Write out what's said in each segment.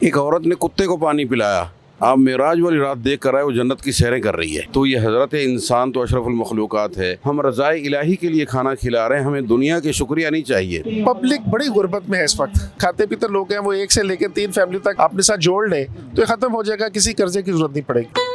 ایک عورت نے کتے کو پانی پلایا، آپ معراج والی رات دیکھ کر آئے، وہ جنت کی سیریں کر رہی ہے۔ تو یہ حضرت انسان تو اشرف المخلوقات ہے، ہم رضائے الہی کے لیے کھانا کھلا رہے ہیں، ہمیں دنیا کے شکریہ نہیں چاہیے۔ پبلک بڑی غربت میں ہے اس وقت، کھاتے پیتے لوگ ہیں، وہ 1 سے لے کے 3 فیملی تک اپنے ساتھ جوڑ لے تو یہ ختم ہو جائے گا، کسی قرضے کی ضرورت نہیں پڑے گی۔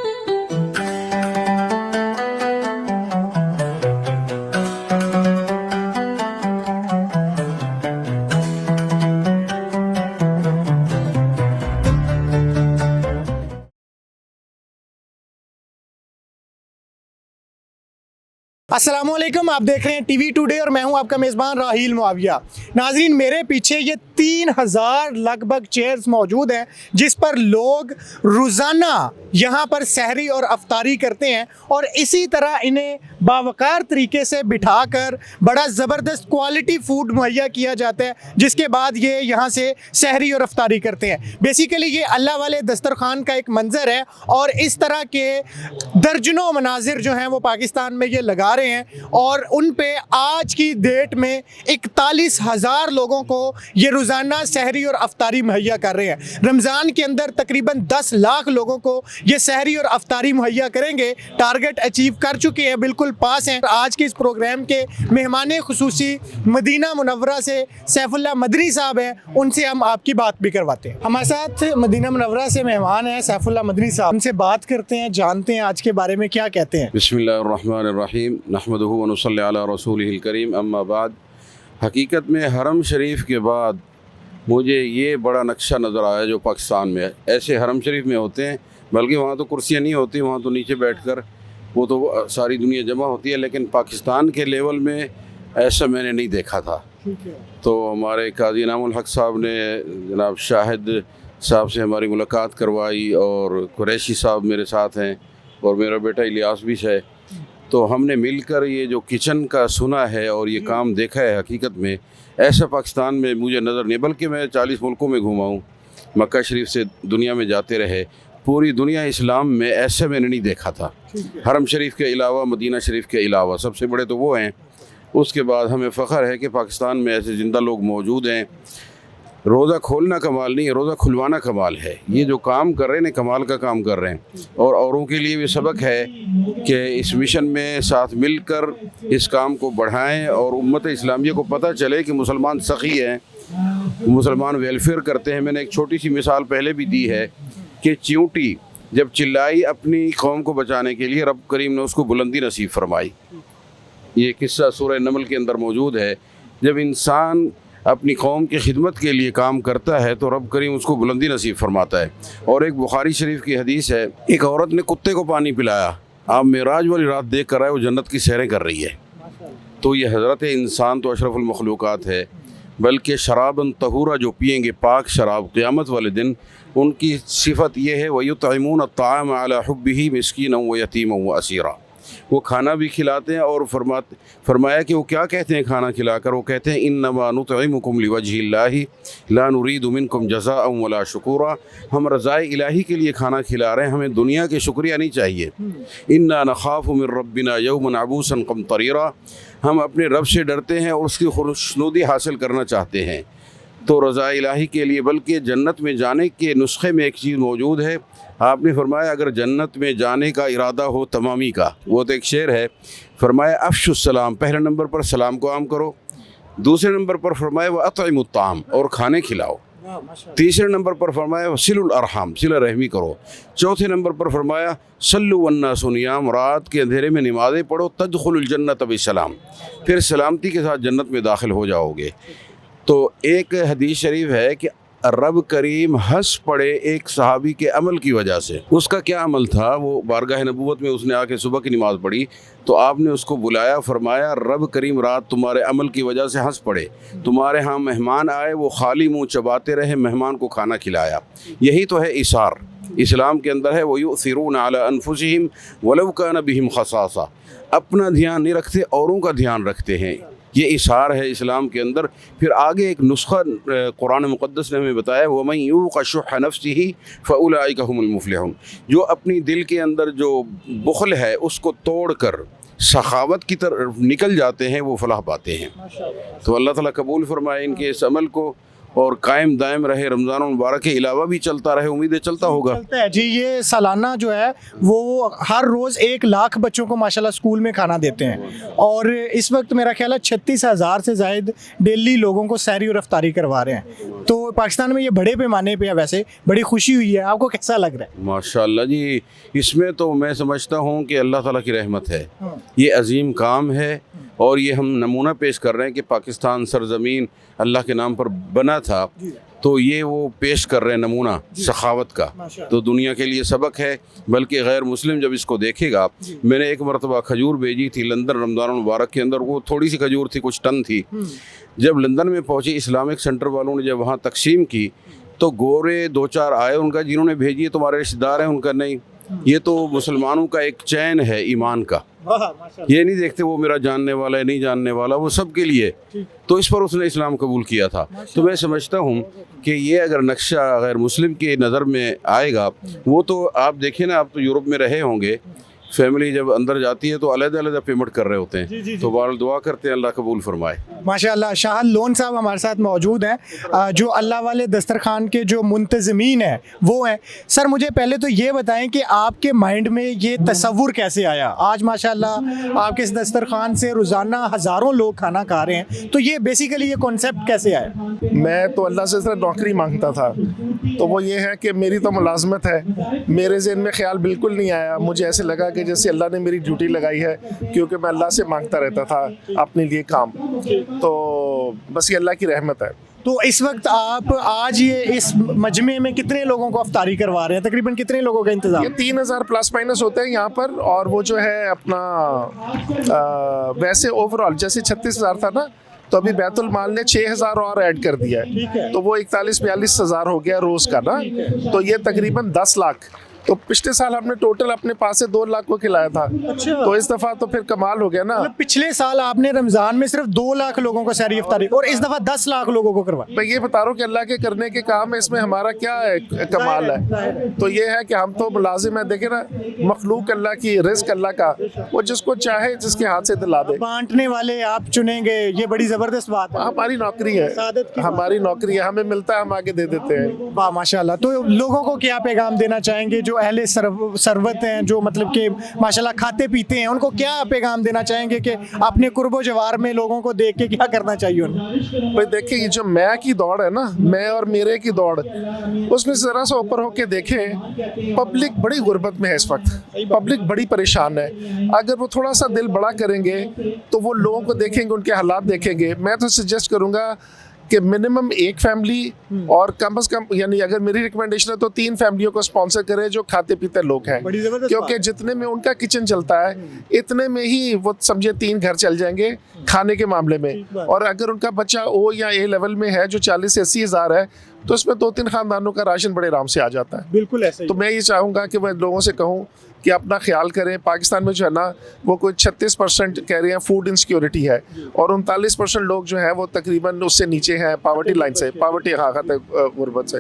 السلام علیکم، آپ دیکھ رہے ہیں ٹی وی ٹوڈے اور میں ہوں آپ کا میزبان راہیل معاویہ۔ ناظرین، میرے پیچھے یہ 3000 لگ بھگ چیئرز موجود ہیں جس پر لوگ روزانہ یہاں پر سحری اور افطاری کرتے ہیں، اور اسی طرح انہیں باوقار طریقے سے بٹھا کر بڑا زبردست کوالٹی فوڈ مہیا کیا جاتا ہے، جس کے بعد یہ یہاں سے سحری اور افطاری کرتے ہیں۔ بیسیکلی یہ اللہ والے دسترخوان کا ایک منظر ہے، اور اس طرح کے درجنوں مناظر جو ہیں وہ پاکستان میں یہ لگا رہے ہیں، اور ان پہ آج کی ڈیٹ میں 41,000 لوگوں کو یہ روزانہ سحری اور افطاری مہیا کر رہے ہیں۔ رمضان کے اندر تقریباً 10 لاکھ لوگوں کو یہ سحری اور افطاری مہیا کریں گے، ٹارگٹ اچیو کر چکے ہیں، بالکل پاس ہیں۔ آج کے اس پروگرام کے مہمان خصوصی مدینہ منورہ سے سیف اللہ مدنی صاحب ہیں، ان سے ہم آپ کی بات بھی کرواتے ہیں۔ ہمارے ساتھ مدینہ منورہ سے مہمان ہیں سیف اللہ مدنی صاحب، ان سے بات کرتے ہیں، جانتے ہیں آج کے بارے میں کیا کہتے ہیں۔ بسم اللہ الرحمن الرحیم، نحمدہ و نصلی علی رسولہ الکریم، اما بعد۔ حقیقت میں حرم شریف کے بعد مجھے یہ بڑا نقشہ نظر آیا جو پاکستان میں ہے۔ ایسے حرم شریف میں ہوتے ہیں، بلکہ وہاں تو کرسیاں نہیں ہوتی، وہاں تو نیچے بیٹھ کر وہ تو ساری دنیا جمع ہوتی ہے، لیکن پاکستان کے لیول میں ایسا میں نے نہیں دیکھا تھا۔ تو ہمارے قاضی انعام الحق صاحب نے جناب شاہد صاحب سے ہماری ملاقات کروائی، اور قریشی صاحب میرے ساتھ ہیں، اور میرا بیٹا الیاس بھی ہے۔ تو ہم نے مل کر یہ جو کچن کا سنا ہے اور یہ کام دیکھا ہے، حقیقت میں ایسا پاکستان میں مجھے نظر نہیں، بلکہ میں 40 ملکوں میں گھوما ہوں، مکہ شریف سے دنیا میں جاتے رہے، پوری دنیا اسلام میں ایسے میں نے نہیں دیکھا تھا۔ حرم شریف کے علاوہ، مدینہ شریف کے علاوہ، سب سے بڑے تو وہ ہیں۔ اس کے بعد ہمیں فخر ہے کہ پاکستان میں ایسے زندہ لوگ موجود ہیں۔ روزہ کھولنا کمال نہیں ہے، روزہ کھلوانا کمال ہے۔ یہ جو کام کر رہے ہیں کمال کا کام کر رہے ہیں، اور اوروں کے لیے بھی سبق ہے کہ اس مشن میں ساتھ مل کر اس کام کو بڑھائیں، اور امت اسلامیہ کو پتہ چلے کہ مسلمان سخی ہیں، مسلمان ویلفیئر کرتے ہیں۔ میں نے ایک چھوٹی سی مثال پہلے بھی دی ہے کہ چیونٹی جب چلائی اپنی قوم کو بچانے کے لیے، رب کریم نے اس کو بلندی نصیب فرمائی۔ یہ قصہ سورہ نمل کے اندر موجود ہے۔ جب انسان اپنی قوم کی خدمت کے لیے کام کرتا ہے تو رب کریم اس کو بلندی نصیب فرماتا ہے۔ اور ایک بخاری شریف کی حدیث ہے، ایک عورت نے کتے کو پانی پلایا، آپ معراج والی رات دیکھ کر آئے، وہ جنت کی سیریں کر رہی ہے۔ تو یہ حضرت انسان تو اشرف المخلوقات ہے، بلکہ شراباً طہورا، جو پیئیں گے پاک شراب قیامت والے دن، ان کی صفت یہ ہے وَيُطْعِمُونَ الطَّعَامَ عَلَى حُبِّهِ مِسْكِينًا وَيَتِيمًا وَأَسِيرًا۔ وہ کھانا بھی کھلاتے ہیں، اور فرمایا کہ وہ کیا کہتے ہیں کھانا کھلا کر؟ وہ کہتے ہیں انما نطعمکم لوجہ اللہ لا نرید منکم جزاء ولا شکورا۔ ہم رضائے الہی کے لیے کھانا کھلا رہے ہیں، ہمیں دنیا کے شکریہ نہیں چاہیے۔ انا نخاف من ربنا یوما عبوسا قمطریرا، ہم اپنے رب سے ڈرتے ہیں اور اس کی خوشنودی حاصل کرنا چاہتے ہیں۔ تو رضائے الہی کے لیے، بلکہ جنت میں جانے کے نسخے میں ایک چیز موجود ہے۔ آپ نے فرمایا اگر جنت میں جانے کا ارادہ ہو تمامی کا، وہ تو ایک شعر ہے، فرمایا افشوا السلام، پہلے نمبر پر سلام کو عام کرو، دوسرے نمبر پر فرمایا واطعموا الطعام، اور کھانے کھلاؤ، تیسرے نمبر پر فرمایا وصلوا الارحام، صلہ رحمی کرو، چوتھے نمبر پر فرمایا صلوا والناس نیام، رات کے اندھیرے میں نمازیں پڑھو، تدخلوا الجنۃ بسلام، پھر سلامتی کے ساتھ جنت میں داخل ہو جاؤ گے۔ تو ایک حدیث شریف ہے کہ رب کریم ہنس پڑے ایک صحابی کے عمل کی وجہ سے۔ اس کا کیا عمل تھا؟ وہ بارگاہ نبوت میں اس نے آ کے صبح کی نماز پڑھی، تو آپ نے اس کو بلایا، فرمایا رب کریم رات تمہارے عمل کی وجہ سے ہنس پڑے، تمہارے ہاں مہمان آئے، وہ خالی منہ چباتے رہے، مہمان کو کھانا کھلایا۔ یہی تو ہے ایثار، اسلام کے اندر ہے وَيُؤْثِرُونَ عَلَىٰ أَنفُسِهِمْ وَلَوْ كَانَ بِهِمْ خَصَاصَةٌ، اپنا دھیان نہیں رکھتے، اوروں کا دھیان رکھتے ہیں۔ یہ اثار ہے اسلام کے اندر۔ پھر آگے ایک نسخہ قرآن مقدس نے ہمیں بتایا وَمَن يُوقَ شُحَّ نَفْسِهِ فَأُولَٰئِكَ هُمُ الْمُفْلِحُونَ، جو اپنی دل کے اندر جو بخل ہے اس کو توڑ کر سخاوت کی طرف نکل جاتے ہیں، وہ فلاح پاتے ہیں۔ تو اللہ تعالیٰ قبول فرمائے ان کے اس عمل کو، اور قائم دائم رہے, رمضان المبارک کے علاوہ بھی چلتا رہے, امید ہے چلتا ہوگا. چلتا ہے جی. یہ سالانہ جو ہے وہ ہر روز 1 لاکھ بچوں کو ماشاءاللہ اسکول میں کھانا دیتے ہیں, اور اس وقت میرا خیال ہے 36,000 سے زائد ڈیلی لوگوں کو سحری اور افطاری کروا رہے ہیں. تو پاکستان میں یہ بڑے پیمانے پہ ہے, ویسے بڑی خوشی ہوئی ہے. آپ کو کیسا لگ رہا ہے؟ ماشاءاللہ جی, اس میں تو میں سمجھتا ہوں کہ اللہ تعالیٰ کی رحمت ہے. یہ عظیم کام ہے, اور یہ ہم نمونہ پیش کر رہے ہیں کہ پاکستان سرزمین اللہ کے نام پر بنا تھا, تو یہ وہ پیش کر رہے ہیں نمونہ سخاوت کا. تو دنیا کے لیے سبق ہے, بلکہ غیر مسلم جب اس کو دیکھے گا. میں نے ایک مرتبہ کھجور بھیجی تھی لندن رمضان المبارک کے اندر, وہ تھوڑی سی کھجور تھی, کچھ ٹن تھی. جب لندن میں پہنچی, اسلامک سینٹر والوں نے جب وہاں تقسیم کی, تو گورے 2-4 آئے ان کا, جنہوں نے بھیجی ہے تمہارے رشتہ دار ہیں, ان کا نہیں. یہ تو مسلمانوں کا ایک چین ہے ایمان کا. یہ نہیں دیکھتے وہ میرا جاننے والا ہے نہیں جاننے والا, وہ سب کے لیے. تو اس پر اس نے اسلام قبول کیا تھا. تو میں سمجھتا ہوں کہ یہ اگر نقشہ غیر مسلم کی نظر میں آئے گا, وہ تو آپ دیکھیں نا, آپ تو یورپ میں رہے ہوں گے, فیملی جب اندر جاتی ہے تو علیحدہ علیحدہ پیمنٹ کر رہے ہوتے ہیں. تو بہرحال دعا کرتے ہیں اللہ قبول فرمائے. ماشاءاللہ شاہد لون صاحب ہمارے ساتھ موجود ہیں, جو اللہ والے دسترخوان کے جو منتظمین ہیں وہ ہیں. سر مجھے پہلے تو یہ بتائیں کہ آپ کے مائنڈ میں یہ تصور کیسے آیا؟ آج ماشاءاللہ آپ کے اس دسترخوان سے روزانہ ہزاروں لوگ کھانا کھا رہے ہیں, تو یہ بیسیکلی یہ کانسیپٹ کیسے آیا؟ میں تو اللہ سے صرف نوکری مانگتا تھا, تو وہ یہ ہے کہ میری تو ملازمت ہے. میرے ذہن میں خیال بالکل نہیں آیا. مجھے ایسے لگا کہ جیسے اللہ نے میری ڈیوٹی لگائی ہے, کیونکہ میں اللہ سے مانگتا رہتا تھا اپنے لیے کام. تو بس یہ اللہ کی رحمت ہے. تو اس وقت آپ آج یہ اس مجمع میں کتنے لوگوں کو افطاری کروا رہے ہیں؟ تقریباً کتنے لوگوں کا انتظام؟ یہ 3,000 پلس مائنس ہوتے ہیں یہاں پر. اور وہ جو ہے اپنا ویسے اوور آل جیسے 36,000 تھا نا, تو ابھی بیت المال نے 6,000 اور ایڈ کر دیا ہے, تو وہ 41-42,000 ہو گیا روز کا نا. تو یہ تقریباً 10 لاکھ. تو پچھلے سال ہم نے ٹوٹل اپنے پاس سے 2 لاکھ کو کھلایا تھا. تو اس دفعہ تو پھر کمال ہو گیا نا. پچھلے سال آپ نے رمضان میں صرف 2 لاکھ لوگوں کو سحری افطاری, اور اس دفعہ 10 لاکھ لوگوں کو کروایا. میں یہ بتا رہا ہوں کہ اللہ کے کرنے کے کام ہے, اس میں ہمارا کیا ہے کمال ہے. تو یہ ہے کہ ہم تو ملازم ہیں. دیکھیں نا, مخلوق اللہ کی, رزق اللہ کا, وہ جس کو چاہے جس کے ہاتھ سے دلا دے. بانٹنے والے آپ چنیں گے, یہ بڑی زبردست بات ہے. ہماری نوکری ہے, ہماری نوکری ہے, ہمیں ملتا ہے ہم آگے دے دیتے ہیں. واہ ماشاءاللہ. تو لوگوں کو کیا پیغام دینا چاہیں گے جو اہل ثروت ہیں, جو مطلب کہ ماشاءاللہ کھاتے پیتے ہیں, ان کو کیا پیغام دینا چاہیں گے کہ اپنے قرب و جوار میں لوگوں کو دیکھ کے کیا کرنا چاہیے انہیں؟ بھائی دیکھیں, یہ جو میں کی دوڑ ہے نا, میں اور میرے کی دوڑ, اس میں ذرا سا اوپر ہو کے دیکھیں. پبلک بڑی غربت میں ہے اس وقت, پبلک بڑی پریشان ہے. اگر وہ تھوڑا سا دل بڑا کریں گے تو وہ لوگوں کو دیکھیں گے, ان کے حالات دیکھیں گے. میں تو سجیسٹ کروں گا کہ منیمم 1 فیملی, اور کم از کم یعنی اگر میری ریکمنڈیشن ہے تو 3 فیملیوں کو اسپانسر کرے جو کھاتے پیتے لوگ ہیں, کیونکہ جتنے میں ان کا کچن چلتا ہے اتنے میں ہی وہ سمجھے 3 گھر چل جائیں گے کھانے کے معاملے میں. اور اگر ان کا بچہ او یا اے لیول میں ہے جو 40 سے 80 ہزار ہے, تو اس میں 2-3 خاندانوں کا راشن بڑے آرام سے آ جاتا ہے. بالکل ایسے. تو میں یہ چاہوں گا کہ میں لوگوں سے کہوں کہ اپنا خیال کریں. پاکستان میں جو ہے نا, وہ کوئی 36% کہہ رہے ہیں فوڈ انسیکیورٹی ہے, اور 39% لوگ جو ہیں وہ تقریباً اس سے نیچے ہیں, پاورٹی لائن سے, پاورٹی حقیقت غربت سے.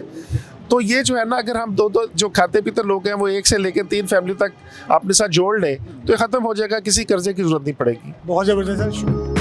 تو یہ جو ہے نا, اگر ہم 2 جو کھاتے پیتے لوگ ہیں وہ 1 سے لے کے 3 فیملی تک اپنے ساتھ جوڑ لیں, تو یہ ختم ہو جائے گا, کسی قرضے کی ضرورت نہیں پڑے گی. بہت زبردست.